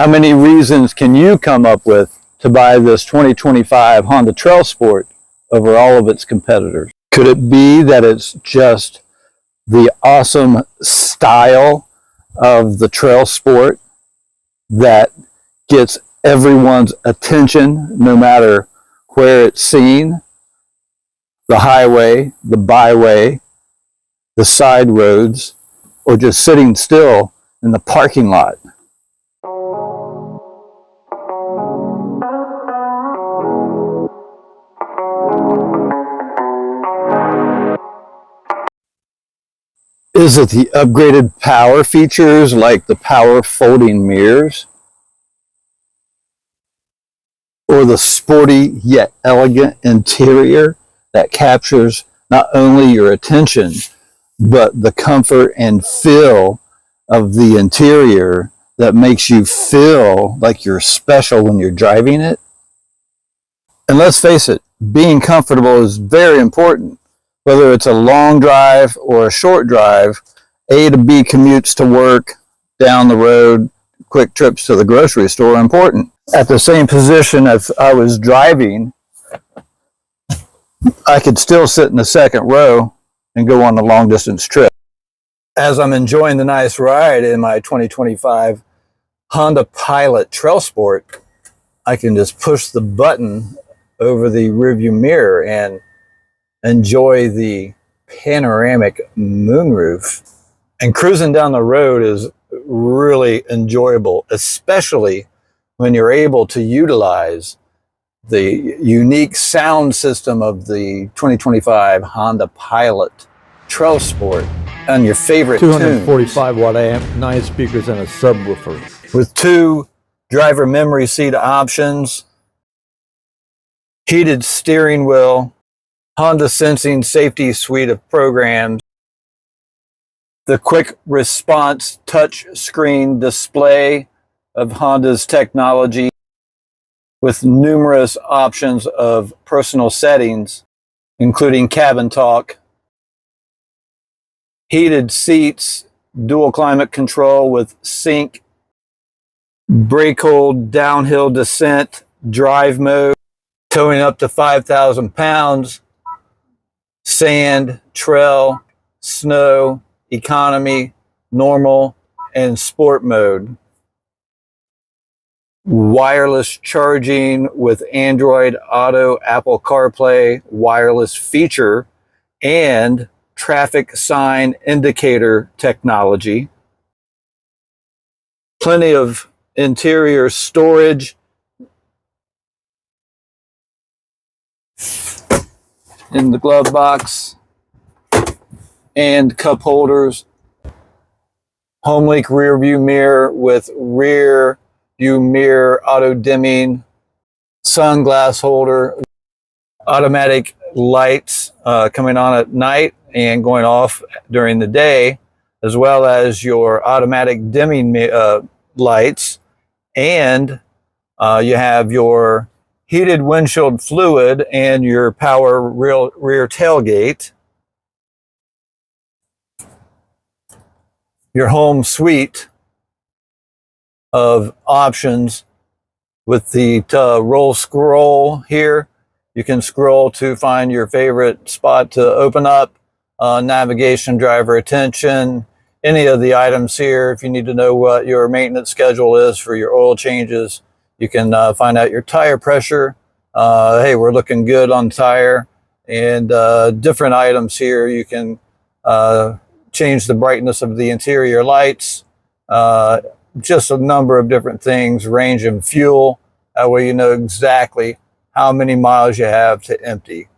How many reasons can you come up with to buy this 2025 Honda TrailSport over all of its competitors? Could it be that it's just the awesome style of the TrailSport that gets everyone's attention no matter where it's seen? The highway, the byway, the side roads, or just sitting still in the parking lot. Is it the upgraded power features like the power folding mirrors? Or the sporty yet elegant interior that captures not only your attention, but the comfort and feel of the interior that makes you feel like you're special when you're driving it? And let's face it, being comfortable is very important. Whether it's a long drive or a short drive, A to B commutes to work, down the road, quick trips to the grocery store are important. At the same position as I was driving, I could still sit in the second row and go on a long distance trip. As I'm enjoying the nice ride in my 2025 Honda Pilot TrailSport, I can just push the button over the rearview mirror and enjoy the panoramic moonroof. And cruising down the road is really enjoyable, especially when you're able to utilize the unique sound system of the 2025 Honda Pilot TrailSport on your favorite 245 watt amp, 9 speakers, and a subwoofer. With 2 driver memory seat options, heated steering wheel, Honda Sensing Safety Suite of programs, the quick response touch screen display of Honda's technology with numerous options of personal settings, including cabin talk, heated seats, dual climate control with sync, brake hold, downhill descent, drive mode, towing up to 5,000 pounds, sand, trail, snow, economy, normal, and sport mode. Wireless charging with Android Auto, Apple CarPlay wireless feature, and traffic sign indicator technology. Plenty of interior storage in the glove box and cup holders. HomeLink rear view mirror with rear view mirror auto dimming, sunglass holder, automatic lights coming on at night and going off during the day, as well as your automatic dimming lights, and you have your heated windshield fluid and your power rear tailgate. Your home suite of options with the roll scroll here. You can scroll to find your favorite spot to open up, navigation, driver attention, any of the items here. If you need to know what your maintenance schedule is for your oil changes, you can find out your tire pressure. Hey, we're looking good on tire, and different items here. You can change the brightness of the interior lights, just a number of different things, range and fuel. That way you know exactly how many miles you have to empty.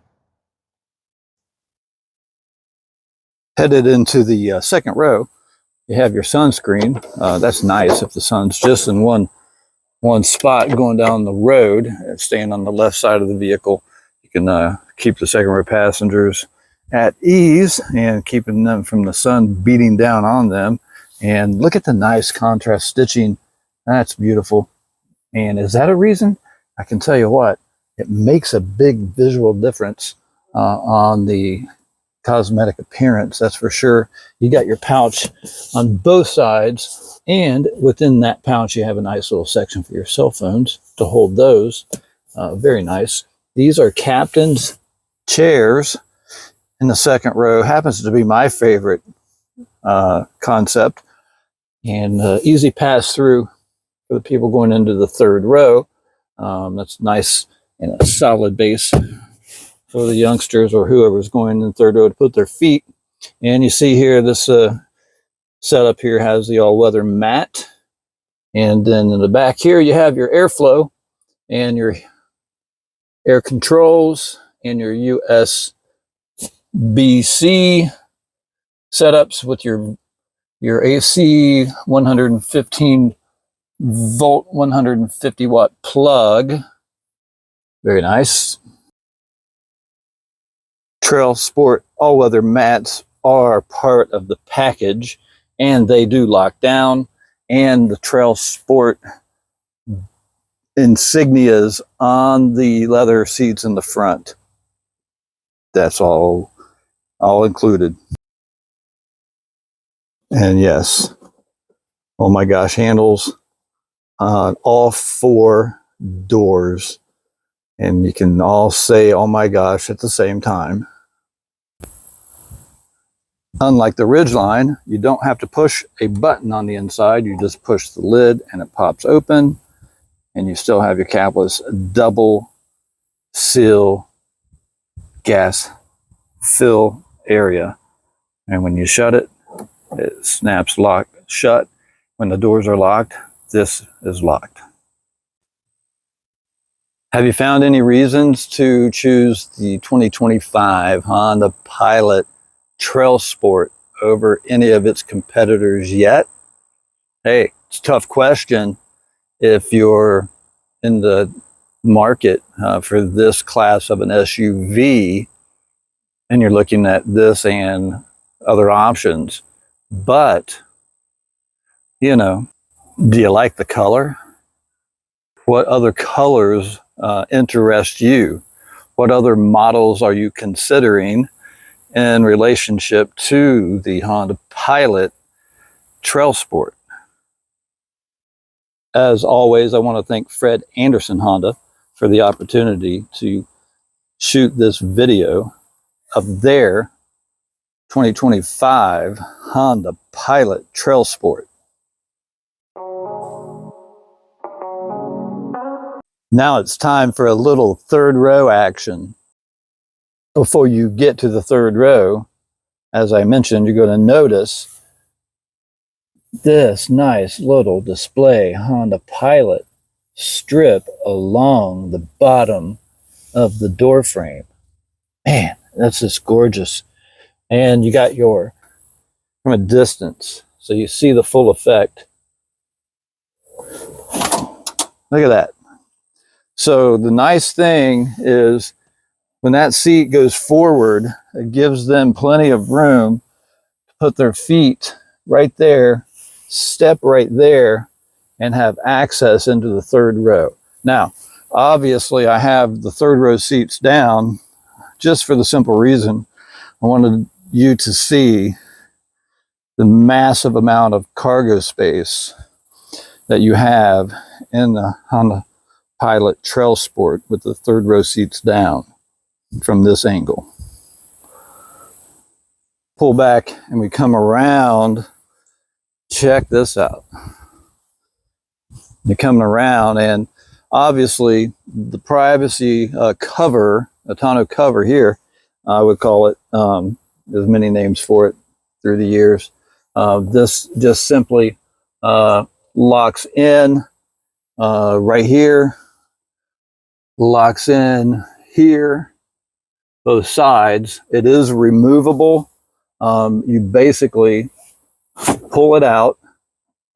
Headed into the second row, you have your sunscreen. That's nice if the sun's just in one spot going down the road, staying on the left side of the vehicle. You can keep the second row passengers at ease and keeping them from the sun beating down on them. And look at the nice contrast stitching. That's beautiful. And is that a reason? I can tell you what, it makes a big visual difference on the cosmetic appearance, that's for sure. You got your pouch on both sides, and within that pouch you have a nice little section for your cell phones to hold those. Very nice. These are captain's chairs in the second row. Happens to be my favorite concept, and easy pass through for the people going into the third row. That's nice and a solid base for the youngsters or whoever's going in the third row to put their feet. And you see here, this setup here has the all-weather mat. And then in the back here, you have your airflow and your air controls and your USB-C setups with your AC 115 volt 150 watt plug. Very nice. TrailSport all-weather mats are part of the package, and they do lock down, and the TrailSport insignias on the leather seats in the front. That's all included. And yes, oh my gosh, handles on all four doors, and you can all say oh my gosh at the same time. Unlike the Ridgeline, you don't have to push a button on the inside. You just push the lid and it pops open, and you still have your capless double seal gas fill area. And when you shut it, it snaps lock shut. When the doors are locked, this is locked. Have you found any reasons to choose the 2025 Honda Pilot TrailSport over any of its competitors yet? Hey, it's a tough question if you're in the market for this class of an SUV and you're looking at this and other options. But, you know, do you like the color? What other colors interest you? What other models are you considering in relationship to the Honda Pilot TrailSport? As always, I want to thank Fred Anderson Honda for the opportunity to shoot this video of their 2025 Honda Pilot TrailSport. Now it's time for a little third row action. Before you get to the third row, as I mentioned, you're going to notice this nice little display Honda Pilot strip along the bottom of the door frame. Man, that's just gorgeous. And you got your, from a distance, so you see the full effect. Look at that. So the nice thing is when that seat goes forward, it gives them plenty of room to put their feet right there, step right there, and have access into the third row. Now, obviously I have the third row seats down just for the simple reason I wanted you to see the massive amount of cargo space that you have in the Honda Pilot TrailSport with the third row seats down from this angle. Pull back and we come around. Check this out. You're coming around, and obviously the privacy cover, a tonneau cover here, I would call it, there's many names for it through the years. This just simply locks in right here, locks in here, both sides. It is removable. You basically pull it out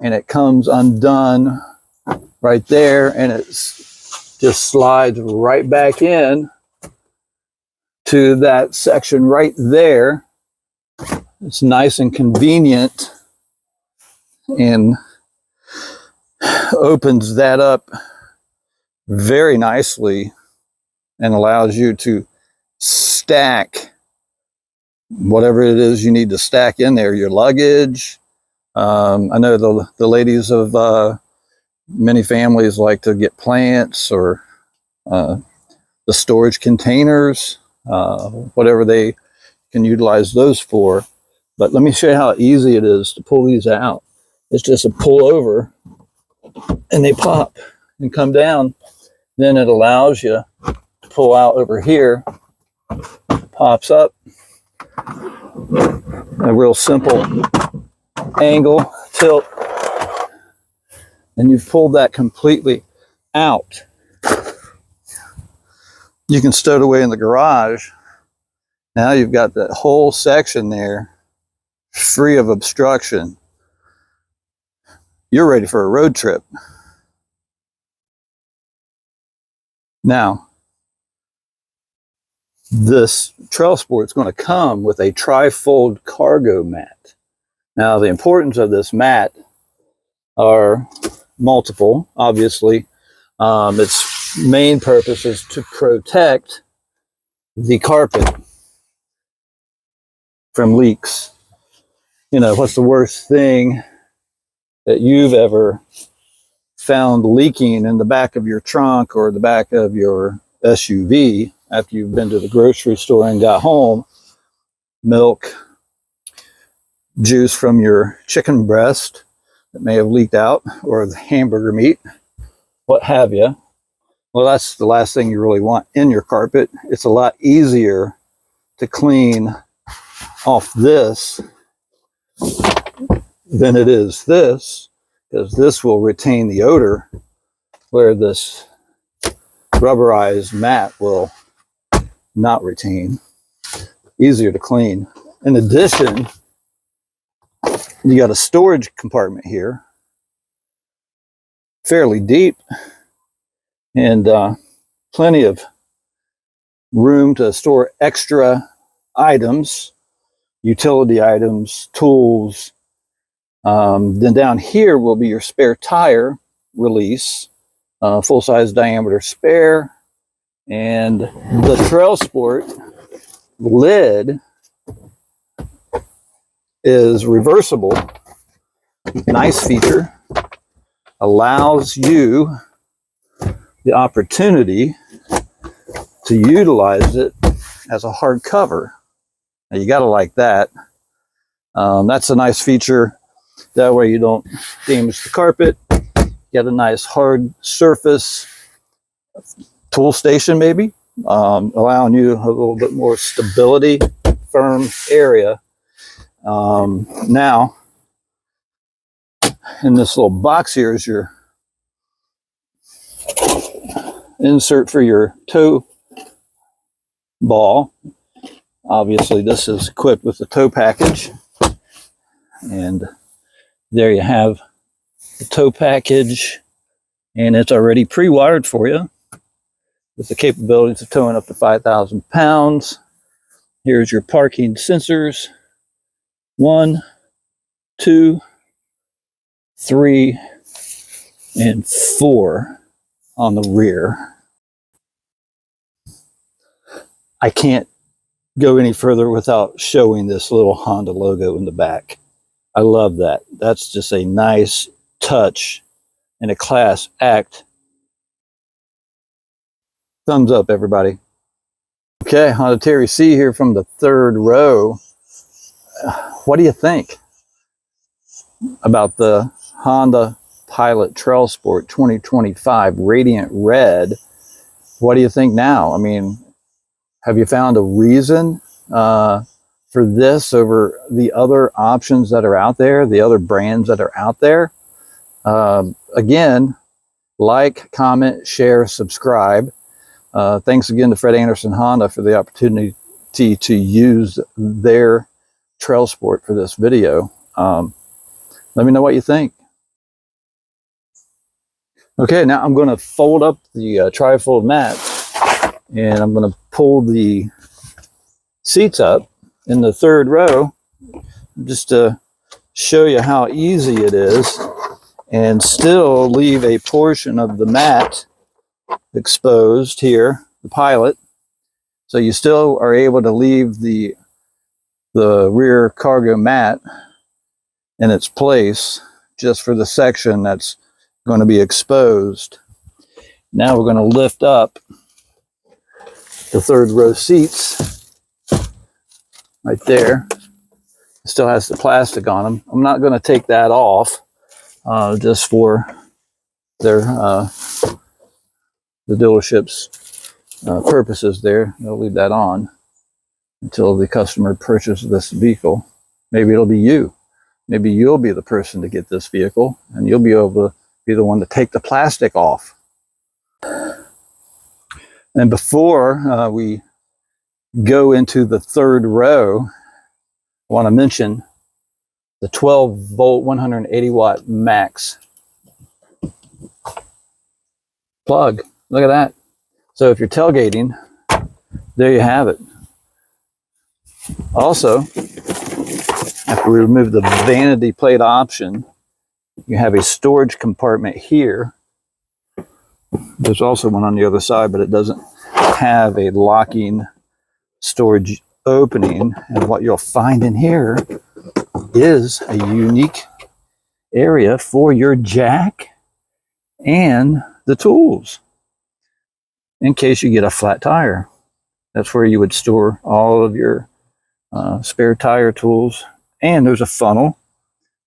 and it comes undone right there, and it just slides right back in to that section right there. It's nice and convenient and opens that up very nicely and allows you to stack whatever it is you need to stack in there, your luggage. I know the ladies of many families like to get plants or the storage containers, whatever they can utilize those for. But let me show you how easy it is to pull these out. It's just a pull over and they pop and come down. Then it allows you to pull out over here, pops up, a real simple angle, tilt, and you've pulled that completely out. You can stow it away in the garage. Now you've got that whole section there free of obstruction. You're ready for a road trip. Now, this TrailSport is going to come with a tri-fold cargo mat. Now, the importance of this mat are multiple, obviously. Its main purpose is to protect the carpet from leaks. You know, what's the worst thing that you've ever found leaking in the back of your trunk or the back of your SUV after you've been to the grocery store and got home? Milk, juice from your chicken breast that may have leaked out, or the hamburger meat, what have you. Well, that's the last thing you really want in your carpet. It's a lot easier to clean off this than it is this, because this will retain the odor where this rubberized mat will not retain. Easier to clean. In addition, you got a storage compartment here, fairly deep, and plenty of room to store extra items, utility items, tools. Then down here will be your spare tire release, full-size diameter spare, and the TrailSport lid is reversible. Nice feature. Allows you the opportunity to utilize it as a hard cover. Now, you got to like that. That's a nice feature. That way you don't damage the carpet. Get a nice hard surface tool station, maybe, allowing you a little bit more stability, firm area. Now, in this little box here is your insert for your tow ball. Obviously, this is equipped with the tow package. And there you have the tow package. And it's already pre-wired for you with the capabilities of towing up to 5,000 pounds. Here's your parking sensors. 1, 2, 3, and 4 on the rear. I can't go any further without showing this little Honda logo in the back. I love that. That's just a nice touch and a class act. Thumbs up, everybody. Okay, Honda Terry C here from the third row. What do you think about the Honda Pilot TrailSport 2025 Radiant Red? What do you think now? I mean, have you found a reason for this over the other options that are out there, the other brands that are out there? Again, like, comment, share, subscribe. Thanks again to Fred Anderson Honda for the opportunity to use their TrailSport for this video. Let me know what you think. Okay, now I'm going to fold up the tri-fold mat, and I'm going to pull the seats up in the third row just to show you how easy it is and still leave a portion of the mat exposed here, the Pilot. So you still are able to leave the the rear cargo mat in its place just for the section that's going to be exposed. Now we're going to lift up the third row seats right there. It still has the plastic on them. I'm not going to take that off just for their the dealership's purposes there. They'll leave that on until the customer purchases this vehicle. Maybe it'll be you. Maybe you'll be the person to get this vehicle, and you'll be able to be the one to take the plastic off. And before we go into the third row, I want to mention the 12 volt 180 watt max plug. Look at that. So if you're tailgating, there you have it. Also, after we remove the vanity plate option, you have a storage compartment here. There's also one on the other side, but it doesn't have a locking storage opening. And what you'll find in here is a unique area for your jack and the tools in case you get a flat tire. That's where you would store all of your spare tire tools. And there's a funnel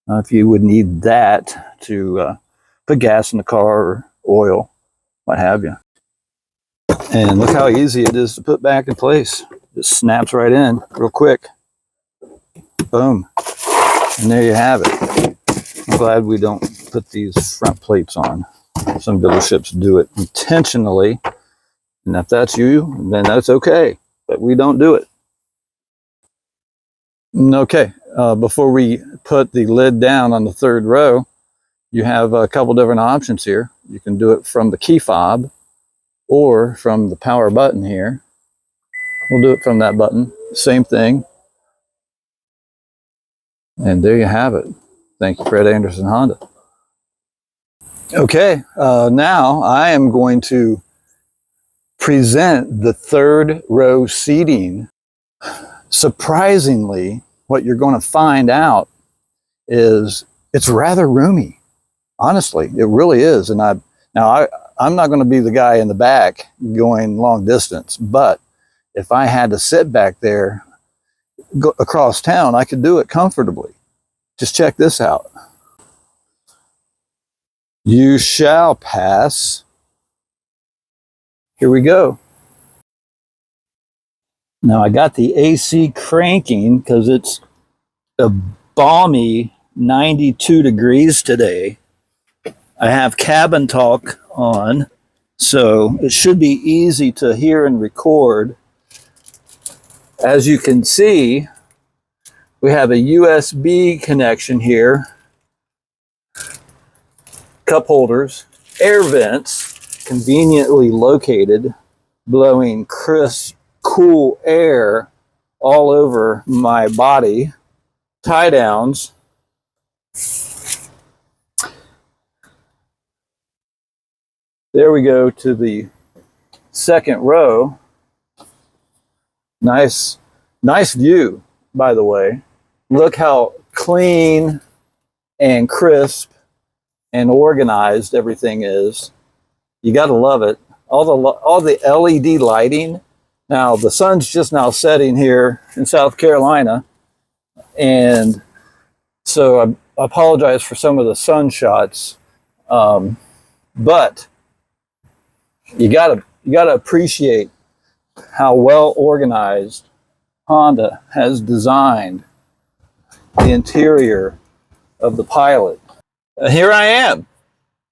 if you would need that to put gas in the car or oil, what have you. And look how easy it is to put back in place. Just snaps right in real quick. Boom. And there you have it. I'm glad we don't put these front plates on. Some dealerships do it intentionally. And if that's you, then that's okay. But we don't do it. Okay, before we put the lid down on the third row, you have a couple different options here. You can do it from the key fob or from the power button here. We'll do it from that button. Same thing. And there you have it. Thank you, Fred Anderson Honda. Okay, now I am going to present the third row seating. Surprisingly, what you're going to find out is it's rather roomy. Honestly, it really is. And I'm not going to be the guy in the back going long distance, but if I had to sit back there go across town, I could do it comfortably. Just check this out. You shall pass. Here we go. Now I got the AC cranking because it's a balmy 92 degrees today. I have cabin talk on, so it should be easy to hear and record. As you can see, we have a USB connection here, cup holders, air vents, conveniently located, blowing crisp, cool air all over my body, tie downs. There we go to the second row. Nice view, by the way. Look how clean and crisp and organized everything is. You got to love it. All the LED lighting. Now, the sun's just now setting here in South Carolina, and so I apologize for some of the sun shots, but you gotta appreciate how well organized Honda has designed the interior of the Pilot. Here I am.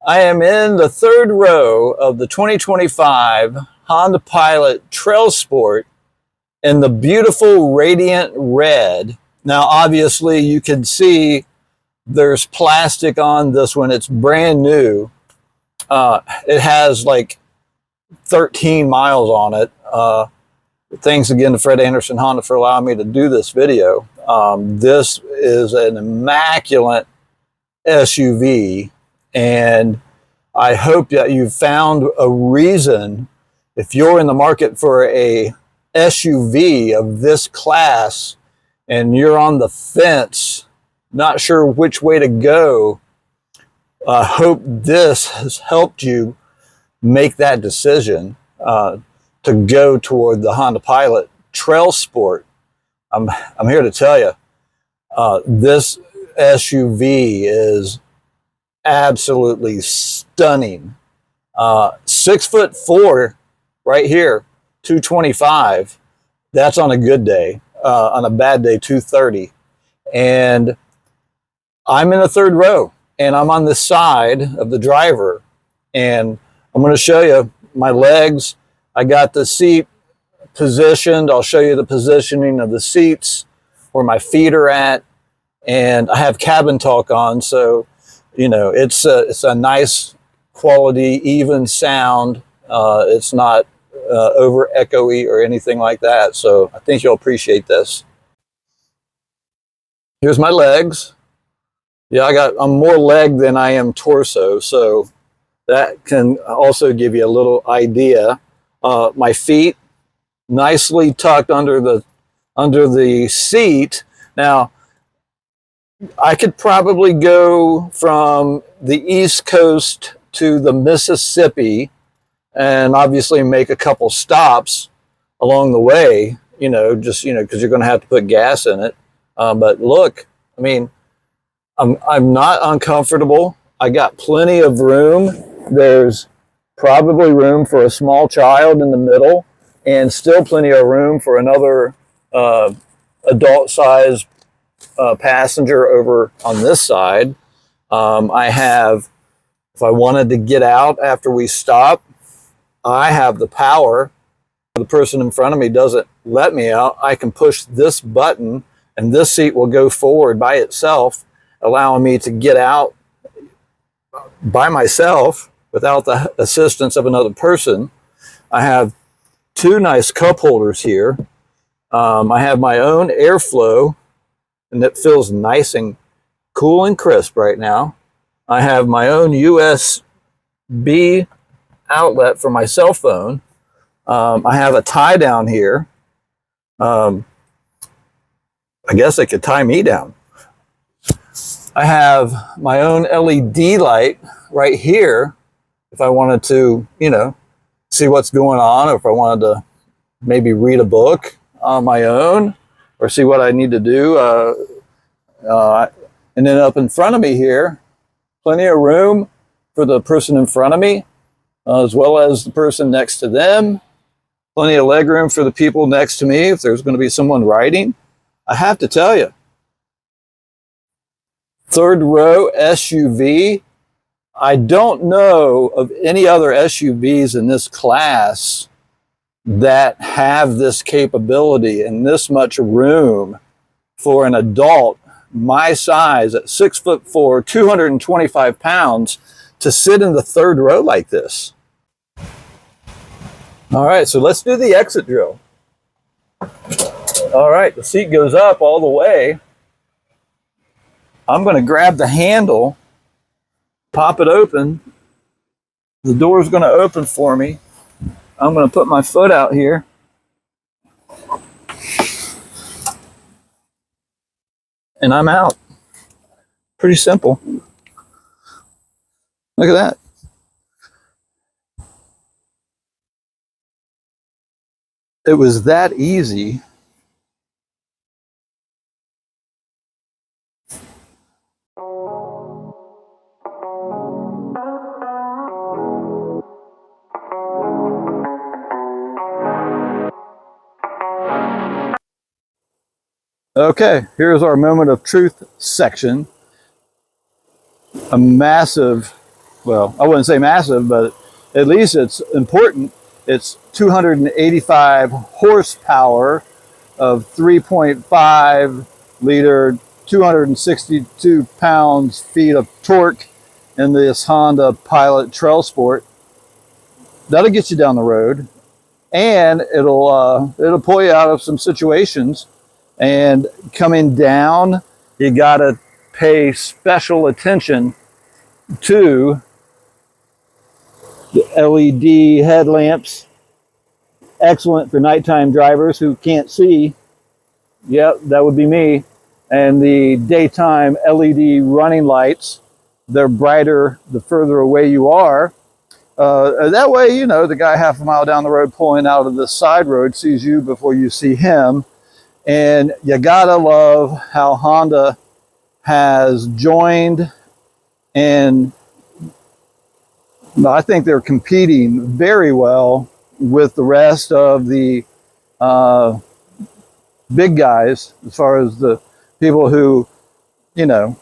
I am in the third row of the 2025 Honda Pilot TrailSport in the beautiful radiant red. Now, obviously, you can see there's plastic on this one. It's brand new. It has like 13 miles on it. Thanks again to Fred Anderson Honda for allowing me to do this video. This is an immaculate SUV, and I hope that you've found a reason, if you're in the market for a SUV of this class and you're on the fence, not sure which way to go, I hope this has helped you make that decision to go toward the Honda Pilot TrailSport. I'm here to tell you, this SUV is absolutely stunning. 6'4" right here, 225. That's on a good day. On a bad day, 230. And I'm in the third row, and I'm on the side of the driver, and I'm going to show you my legs. I got the seat positioned. I'll show you the positioning of the seats, where my feet are at, and I have cabin talk on, so you know it's a nice quality, even sound. It's not over echoey or anything like that. So I think you'll appreciate this. Here's my legs. Yeah, I'm more leg than I am torso, so that can also give you a little idea. My feet nicely tucked under the seat. Now, I could probably go from the East Coast to the Mississippi and obviously make a couple stops along the way, just, because you're going to have to put gas in it. But look, I mean, I'm not uncomfortable. I got plenty of room. There's probably room for a small child in the middle, and still plenty of room for another adult size passenger over on this side. I have, if I wanted to get out after we stop, I have the power. The person in front of me doesn't let me out. I can push this button and this seat will go forward by itself, allowing me to get out by myself without the assistance of another person. I have two nice cup holders here. I have my own airflow, and it feels nice and cool and crisp right now. I have my own USB outlet for my cell phone. I have a tie down here. I guess it could tie me down. I have my own LED light right here if I wanted to, see what's going on, or if I wanted to maybe read a book on my own or see what I need to do. And then up in front of me here, plenty of room for the person in front of me, as well as the person next to them. Plenty of leg room for the people next to me if there's going to be someone riding. I have to tell you, third row SUV, I don't know of any other SUVs in this class that have this capability and this much room for an adult my size at 6'4", 225 pounds to sit in the third row like this. All right, so let's do the exit drill. All right, the seat goes up all the way. I'm going to grab the handle, pop it open. The door is going to open for me. I'm going to put my foot out here. And I'm out. Pretty simple. Look at that. It was that easy. Okay, here's our moment of truth section. A massive, well, I wouldn't say massive, but at least it's important. It's 285 horsepower of 3.5 liter, 262 pounds-feet of torque in this Honda Pilot TrailSport. That'll get you down the road, and it'll pull you out of some situations. And coming down, you gotta pay special attention to the LED headlamps. Excellent for nighttime drivers who can't see. Yep, that would be me. And the daytime LED running lights, they're brighter the further away you are. That way, you know, the guy half a mile down the road pulling out of the side road sees you before you see him. And you gotta love how Honda has joined, and I think they're competing very well with the rest of the big guys, as far as the people who, you know,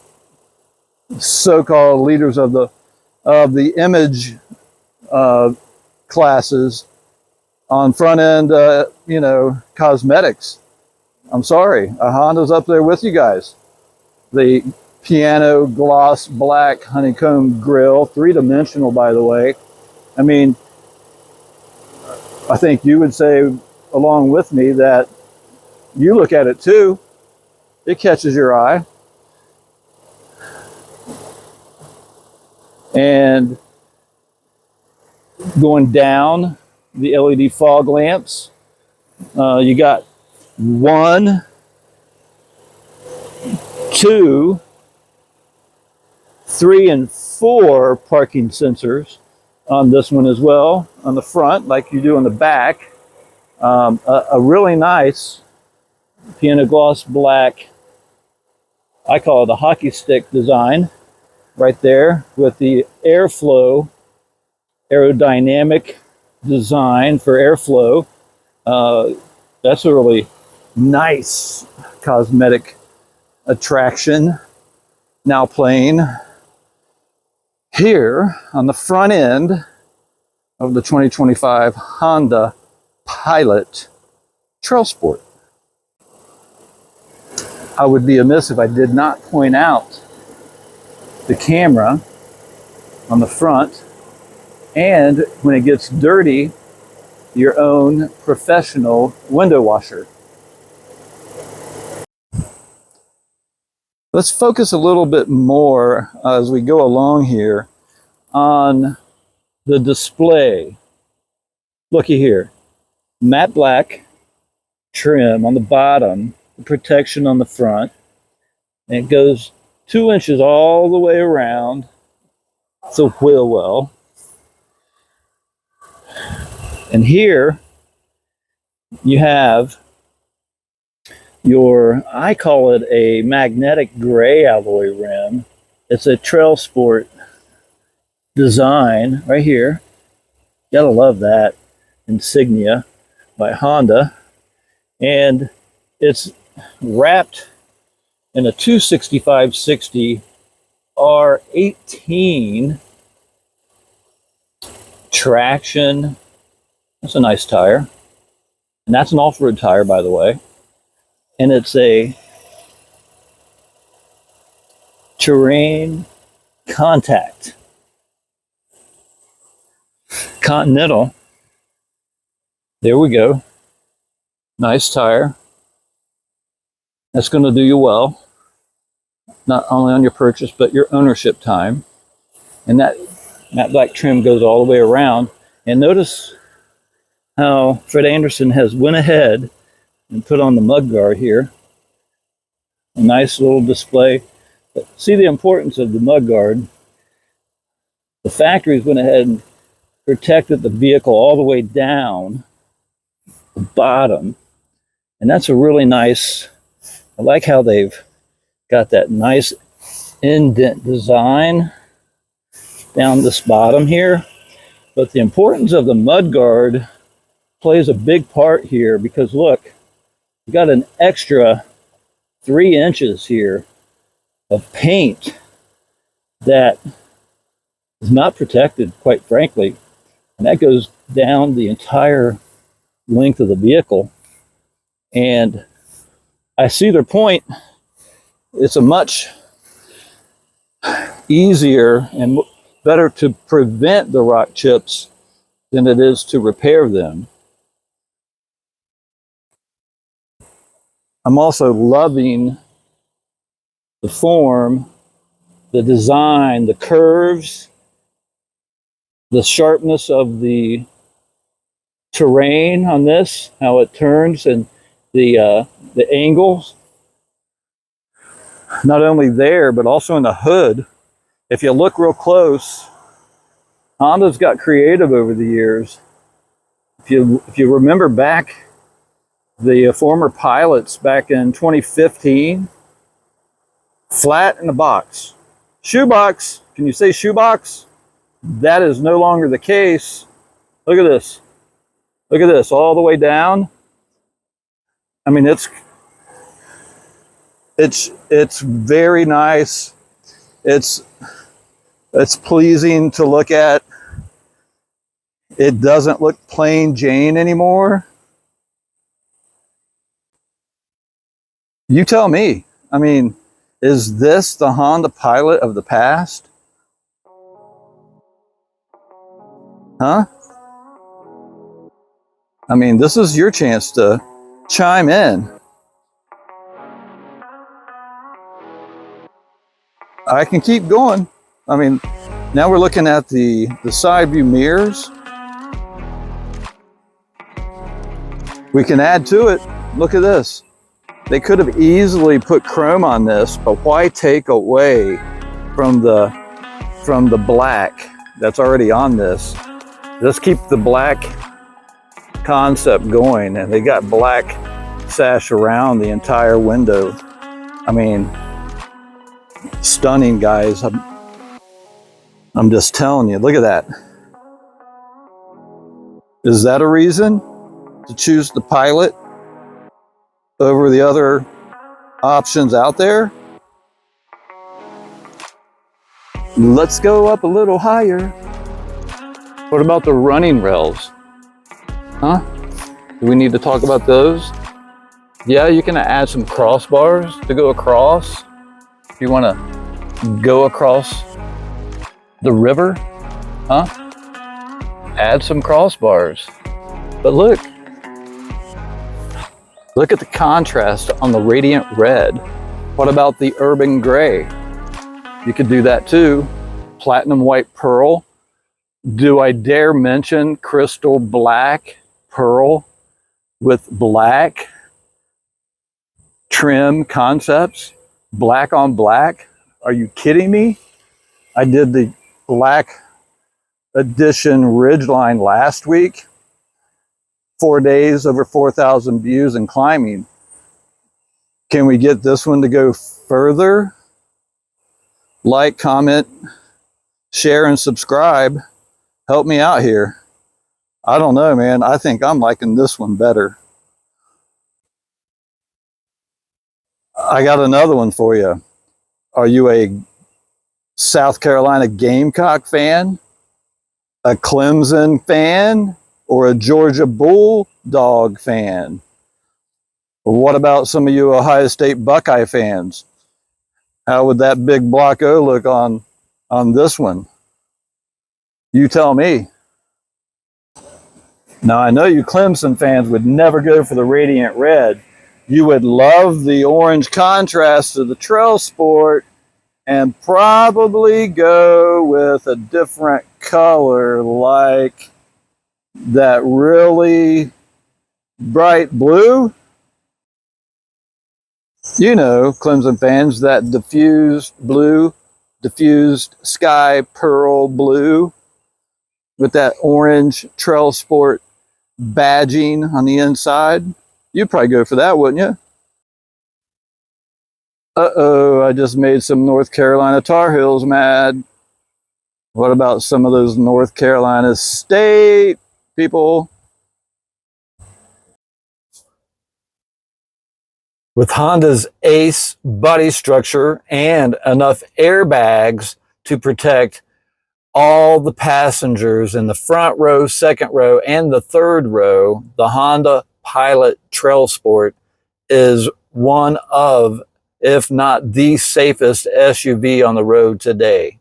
so-called leaders of the image classes on front end, you know, cosmetics. I'm sorry, Honda's up there with you guys. The piano gloss black honeycomb grill, three-dimensional, by the way. I mean, I think you would say along with me that you look at it too, it catches your eye. And going down, the LED fog lamps, you got 1, 2, 3, and 4 parking sensors on this one as well, on the front like you do on the back. A really nice piano gloss black, I call it a hockey stick design right there, with the airflow, aerodynamic design for airflow. That's a really nice cosmetic attraction now playing here on the front end of the 2025 Honda Pilot TrailSport. I would be amiss if I did not point out the camera on the front, and when it gets dirty, your own professional window washer. Let's focus a little bit more as we go along here on the display. Looky here, matte black trim on the bottom, protection on the front, and it goes 2 inches all the way around. It's a wheel well. And here you have your, I call it a magnetic gray alloy rim. It's a TrailSport design right here. Gotta love that insignia by Honda. And it's wrapped in a 265/60 R18 traction. That's a nice tire. And that's an off-road tire, by the way. And it's a terrain contact. Continental. There we go. Nice tire. That's going to do you well. Not only on your purchase, but your ownership time. And that matte black trim goes all the way around. And notice how Fred Anderson has went ahead and put on the mud guard here. A nice little display. But see the importance of the mud guard. The factories went ahead and protected the vehicle all the way down the bottom. And that's a really nice, I like how they've got that nice indent design down this bottom here. But the importance of the mud guard plays a big part here, because look, you got an extra 3 inches here of paint that is not protected, quite frankly. And that goes down the entire length of the vehicle. And I see their point. It's a much easier and better to prevent the rock chips than it is to repair them. I'm also loving the form, the design, the curves, the sharpness of the terrain on this, how it turns, and the the angles, not only there, but also in the hood. If you look real close, Honda's got creative over the years. If you remember back, the former pilots back in 2015, flat in the box. Shoebox, can you say shoebox? That is no longer the case. Look at this. Look at this, all the way down. I mean, it's very nice. It's pleasing to look at. It doesn't look plain Jane anymore. You tell me. I mean, is this the Honda Pilot of the past? Huh? I mean, this is your chance to chime in. I can keep going. I mean, now we're looking at the side view mirrors. We can add to it. Look at this. They could have easily put chrome on this, but why take away from the black that's already on this? Just keep the black concept going, and they got black sash around the entire window. I mean, stunning, guys. I'm just telling you, look at that. Is that a reason to choose the Pilot over the other options out there? Let's go up a little higher. What about the running rails? Huh? Do we need to talk about those? Yeah, you can add some crossbars to go across. If you want to go across the river, huh? Add some crossbars. But look at the contrast on the radiant red. What about the urban gray? You could do that too. Platinum white pearl. Do I dare mention crystal black pearl with black trim concepts? Black on black? Are you kidding me? I did the black edition Ridgeline last week. 4 days, over 4,000 views and climbing. Can we get this one to go further? Like, comment, share, and subscribe. Help me out here. I don't know, man. I think I'm liking this one better. I got another one for you. Are you a South Carolina Gamecock fan, a Clemson fan, or a Georgia Bulldog fan? What about some of you Ohio State Buckeye fans? How would that big block O look on this one? You tell me. Now, I know you Clemson fans would never go for the radiant red. You would love the orange contrast to the TrailSport and probably go with a different color like that really bright blue. You know, Clemson fans, that diffused blue, diffused sky pearl blue with that orange TrailSport badging on the inside. You'd probably go for that, wouldn't you? Uh-oh, I just made some North Carolina Tar Heels mad. What about some of those North Carolina State people? With Honda's Ace body structure and enough airbags to protect all the passengers in the front row, second row, and the third row, the Honda Pilot TrailSport is one of, if not the safest SUV on the road today.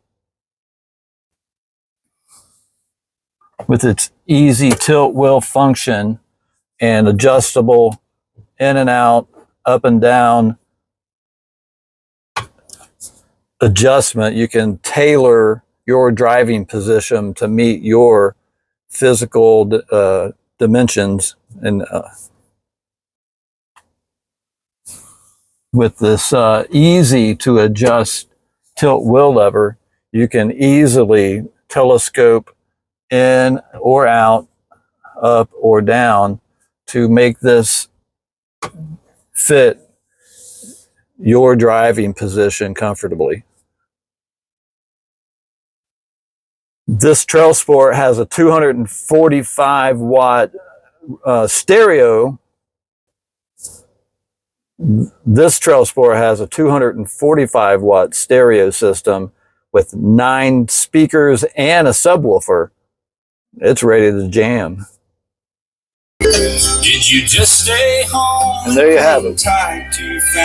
With its easy tilt wheel function and adjustable in and out, up and down adjustment, you can tailor your driving position to meet your physical dimensions. And with this easy to adjust tilt wheel lever, you can easily telescope in or out, up or down, to make this fit your driving position comfortably. This TrailSport has a 245 watt stereo. This TrailSport has a 245 watt stereo system with 9 speakers and a subwoofer. It's ready to jam. Did you just stay home? And there you have it.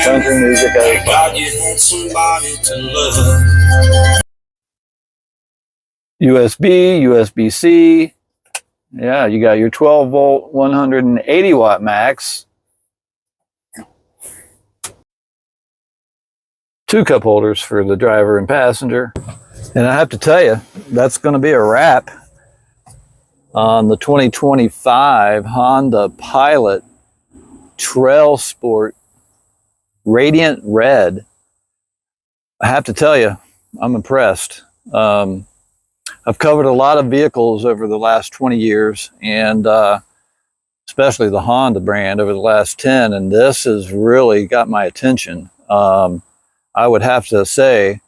Country music as God, you had somebody to love. USB, USB-C. Yeah, you got your 12 volt, 180 watt max. 2 cup holders for the driver and passenger. And I have to tell you, that's going to be a wrap on the 2025 Honda Pilot TrailSport Radiant Red. I have to tell you, I'm impressed. I've covered a lot of vehicles over the last 20 years, and especially the Honda brand over the last 10, and this has really got my attention. I would have to say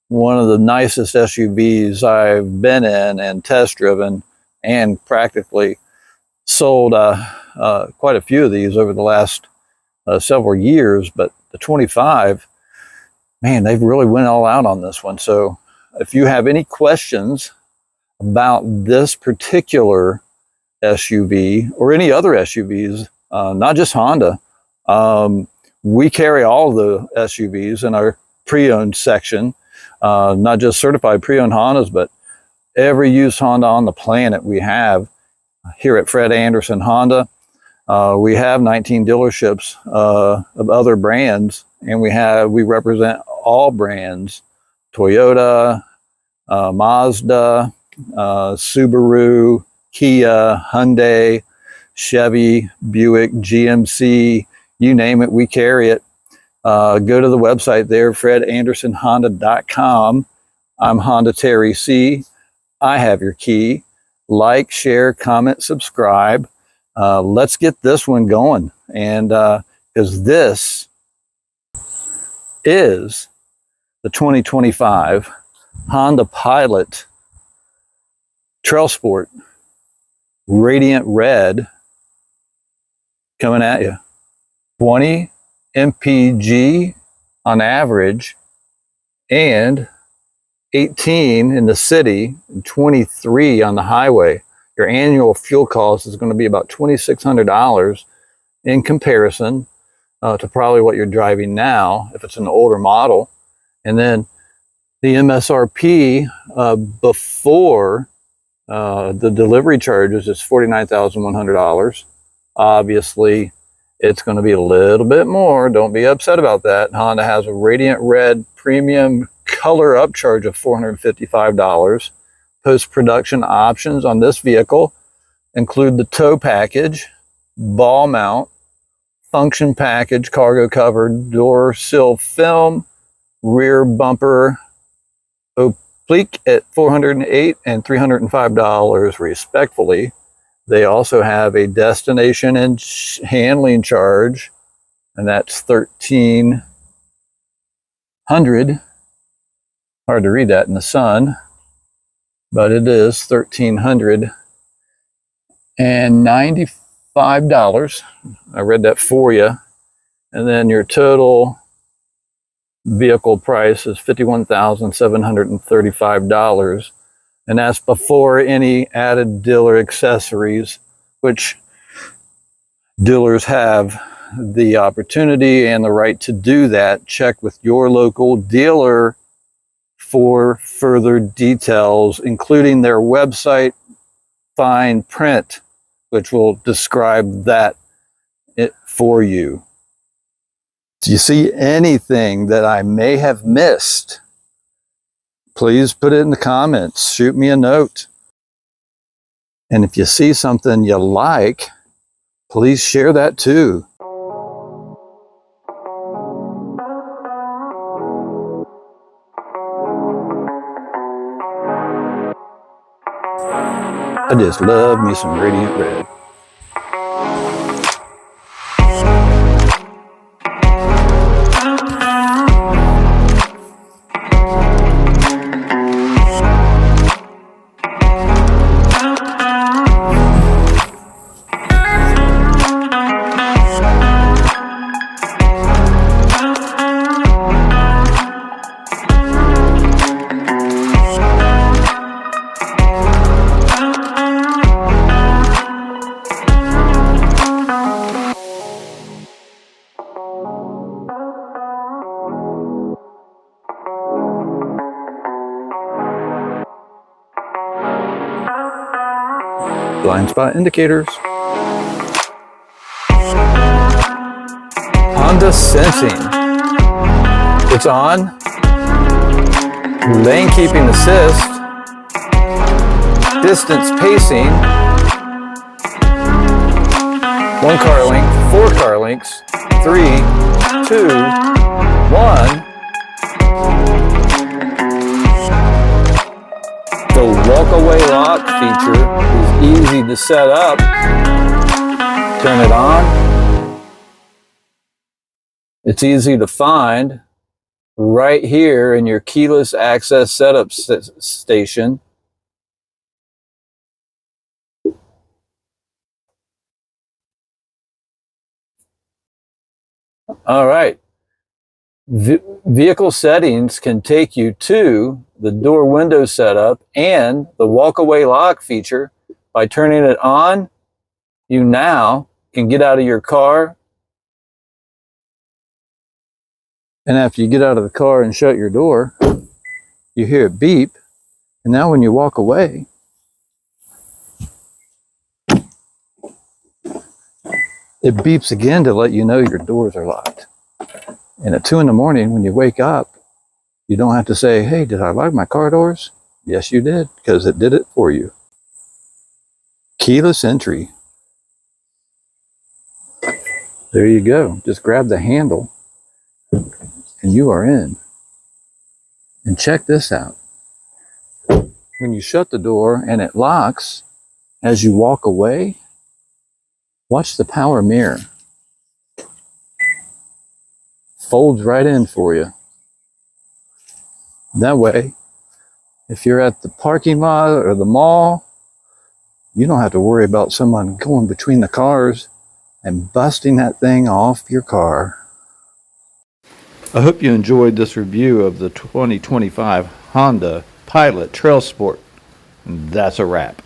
one of the nicest SUVs I've been in and test driven, and practically sold quite a few of these over the last several years. But the 25, man, they've really went all out on this one. So if you have any questions about this particular SUV or any other SUVs, not just Honda, we carry all the SUVs in our pre-owned section, not just certified pre-owned Hondas, but every used Honda on the planet we have here at Fred Anderson Honda. We have 19 dealerships of other brands, and we represent all brands: Toyota, Mazda, Subaru, Kia, Hyundai, Chevy, Buick, GMC, you name it, we carry it. Go to the website there, fredandersonhonda.com. I'm Honda Terry C. I have your key. Like, share, comment, subscribe. Let's get this one going. And because this is the 2025 Honda Pilot TrailSport Radiant Red coming at you. 20 mpg on average, and 18 in the city, and 23 on the highway. Your annual fuel cost is going to be about $2,600 in comparison to probably what you're driving now if it's an older model. And then the MSRP before the delivery charges is $49,100. Obviously, it's going to be a little bit more. Don't be upset about that. Honda has a Radiant Red premium color upcharge of $455. Post-production options on this vehicle include the tow package, ball mount, function package, cargo cover, door sill film, rear bumper oblique at $408 and $305 respectfully. They also have a destination and handling charge, and that's $1,300. Hard to read that in the sun, but it is $1,395. I read that for you. And then your total vehicle price is $51,735. And that's before any added dealer accessories, which dealers have the opportunity and the right to do that. Check with your local dealer for further details, including their website fine print, which will describe that for you. Do you see anything that I may have missed? Please put it in the comments. Shoot me a note. And if you see something you like, please share that too. I just love me some Radiant Red. Blind spot indicators. Honda sensing. It's on. Lane keeping assist. Distance pacing. 1 car length, 4 car lengths, 3, 2, 1. The walk-away lock feature is easy to set up. Turn it on. It's easy to find right here in your keyless access setup station. All right. Vehicle settings can take you to the door window setup and the walk-away lock feature. By turning it on, you now can get out of your car. And after you get out of the car and shut your door, you hear it beep. And now when you walk away, it beeps again to let you know your doors are locked. And at 2 in the morning, when you wake up, you don't have to say, hey, did I lock my car doors? Yes, you did, because it did it for you. Keyless entry. There you go. Just grab the handle and you are in. And check this out. When you shut the door and it locks, as you walk away, watch the power mirror. Folds right in for you. That way, if you're at the parking lot or the mall, you don't have to worry about someone going between the cars and busting that thing off your car. I hope you enjoyed this review of the 2025 Honda Pilot TrailSport. That's a wrap.